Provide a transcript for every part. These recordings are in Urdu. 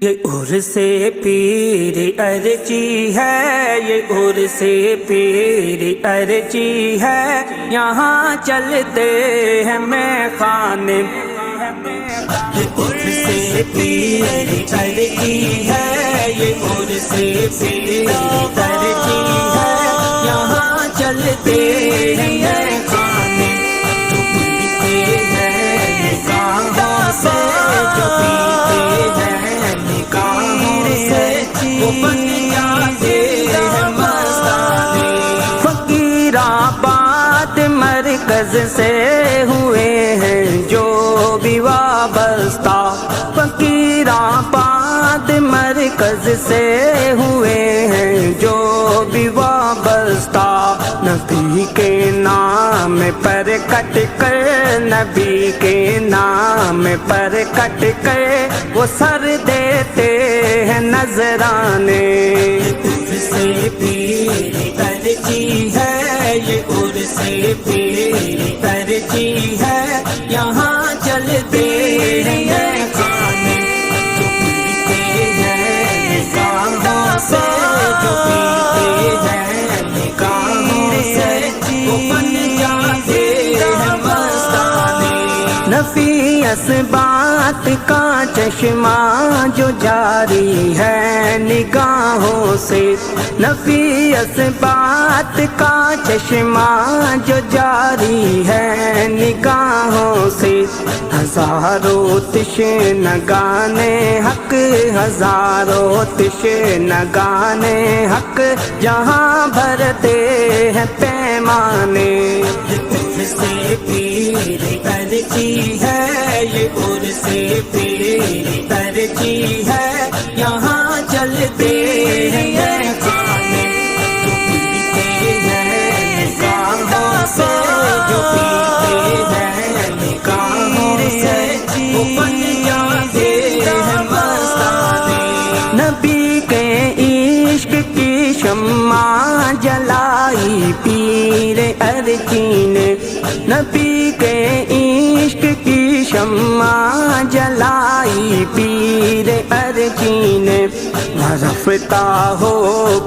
یہ عرس پیر ارچی ہے، یہ عرس پیر ارچی ہے، یہاں چلتے ہیں میں خانے۔ یہ عرس پیر ارچی ہے، یہ عرس پیر ارچی ہے، یہاں چلتے ہیں میں خانے۔ جو پیتے ہیں نگاہوں سے، جو پیتے ہیں نگاہوں سے، وہ بن جاتے ہیں مستانے۔ فقیر آباد مرکز سے ہوئے ہیں جو بھی وابستہ، فقیر آباد مرکز سے ہوئے ہیں جو بھی وابستہ۔ نبی کے نام پر کٹ کر، نبی کے نام پر کٹ کر وہ سر دیتے ہیں نذرانے۔ عرس پیر ارچی ہے، یہ عرس پیر ارچی ہے، یہاں چلتے ہیں خانے۔ جو پیتے ہیں نگاہوں سے، جو پیتے ہیں نگاہوں سے، وہ بن جاتے ہیں مستانے۔ نفی اسبات کا چشمہ جو جاری ہے نگاہوں سے، نفی اسبات کا چشمہ جو جاری ہے نگاہوں سے۔ ہزاروں تشنگان حق، ہزاروں تشنگان حق، جہاں بھرتے ہیں پیمانے۔ عرس پیر ارچی ہے، یہ عرس پیر ارچی ہے، یہاں چلتے ہیں خانے۔ جو پیتے ہیں نگاہوں سے، جو پیتے ہیں نگاہوں سے، وہ بن جاتے ہیں مستانے۔ نبی کے عشق کی شمع جلائی پیر ارچی نے، نبی کے عشق کی شمع جلائی پیر ارچی نے۔ رفتہ ہو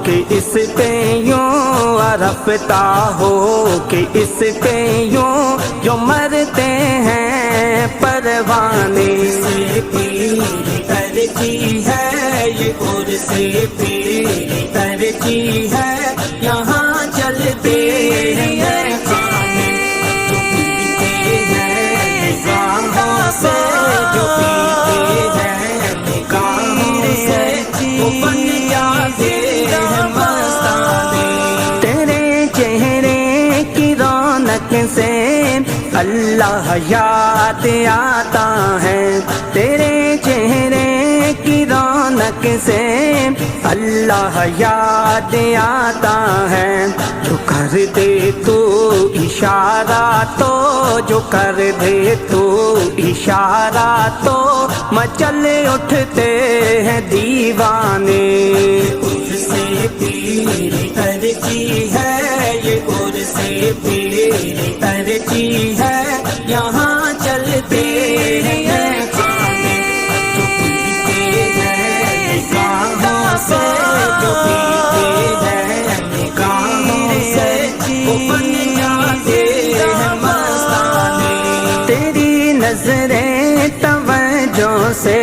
کہ اس پہ یوں، رفتہ ہو کہ اس پہ یوں، جو مرتے ہیں پروانے۔ پیر ارچی ہے، یہ عرس پیر ارچی ہے، یہاں چلتے ہیں خانے۔ جو پیتے ہیں نگاہوں سے، جو پیتے ہیں نگاہوں سے، وہ بن جاتے ہیں مستانے۔ تیرے چہرے کی رونق سے اللہ یاد آتا ہے، تیرے چہرے کی رونق سے اللہ یاد آتا ہے۔ جو کر دے تو اشارہ تو، جو کر دے تو اشارہ تو، مچل اٹھتے ہیں دیوانے۔ عرس پیر ارچی ہے، یہ عرس پیر ارچی ہے، یہاں چلتے ہیں خانے۔ جو پیتے ہیں نگاہوں سے، جو پیتے ہیں نگاہوں سے، وہ بن جاتے ہیں مستانے۔ تیری نظریں توجہ سے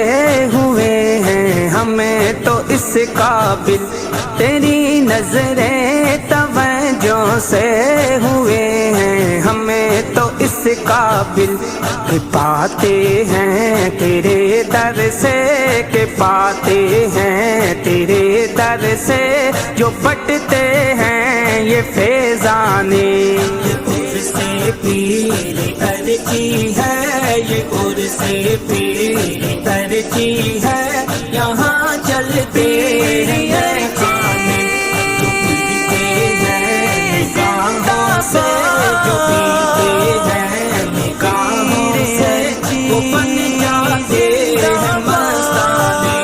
ہوئے ہیں ہمیں تو اس قابل، تیری نظریں توجہ سے ہوئے ہیں ہمیں تو اس قابل، کہ پاتے ہیں تیرے در سے، کہ پاتے ہیں تیرے در سے، جو بٹتے ہیں یہ فیضانے۔ عرس پیر ارچی ہے، یہ عرس پیر ارچی ہے، یہاں چلتے ہیں خانے۔ جو پیتے ہیں نگاہوں سے، جو پیتے ہیں نگاہوں سے، وہ بن جاتے ہیں مستانے۔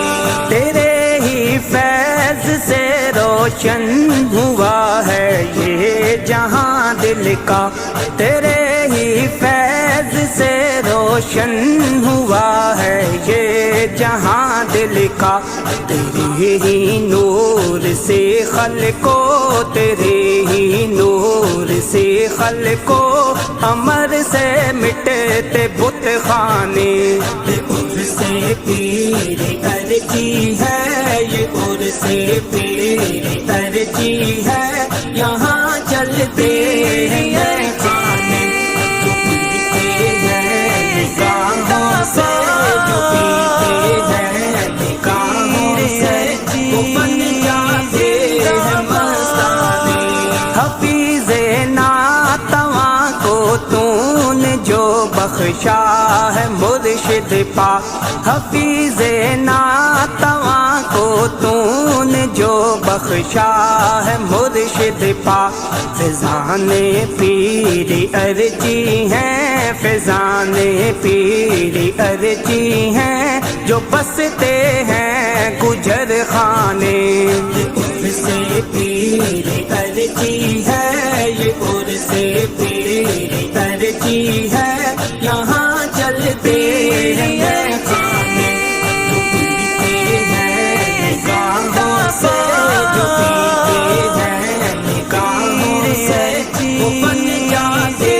تیرے ہی فیض سے روشن ہوا ہے یہ جہاں دل کا، تیرے ہی فیض سے روشن روشن ہوا ہے یہ جہاں دل کا، تیرے ہی نور سے خلقو، تیرے ہی نور سے خلقو، امر سے مٹتے بت خانے، یہ عرص پیر ارجی ہے، یہ عرص پیر ارجی ہے، یہاں چلتے ہیں یہ خانے، جو پیتے ہیں نگاہوں سے، جو پیتے ہیں نگاہوں سے، وہ بن جاتے ہیں مستانے۔ حفیظ ناتواں کو تو نے جو بخشا ہے مرشد پاک، حفیظ ناتواں کو تو نے جو بخشا ہے مرشد پاک، فیضان پیر ارجی ہیں، فیضان پیر ارجی ہیں، جو بستے ہیں گجر خانے، یہ عرص پیر ارجی ہے، یہ عرص پیر ارجی ہے، یہاں چلتے ہیں یہ خانے، جو پیتے ہیں نگاہوں سے، جو پیتے ہیں نگاہوں سے، وہ بن جاتے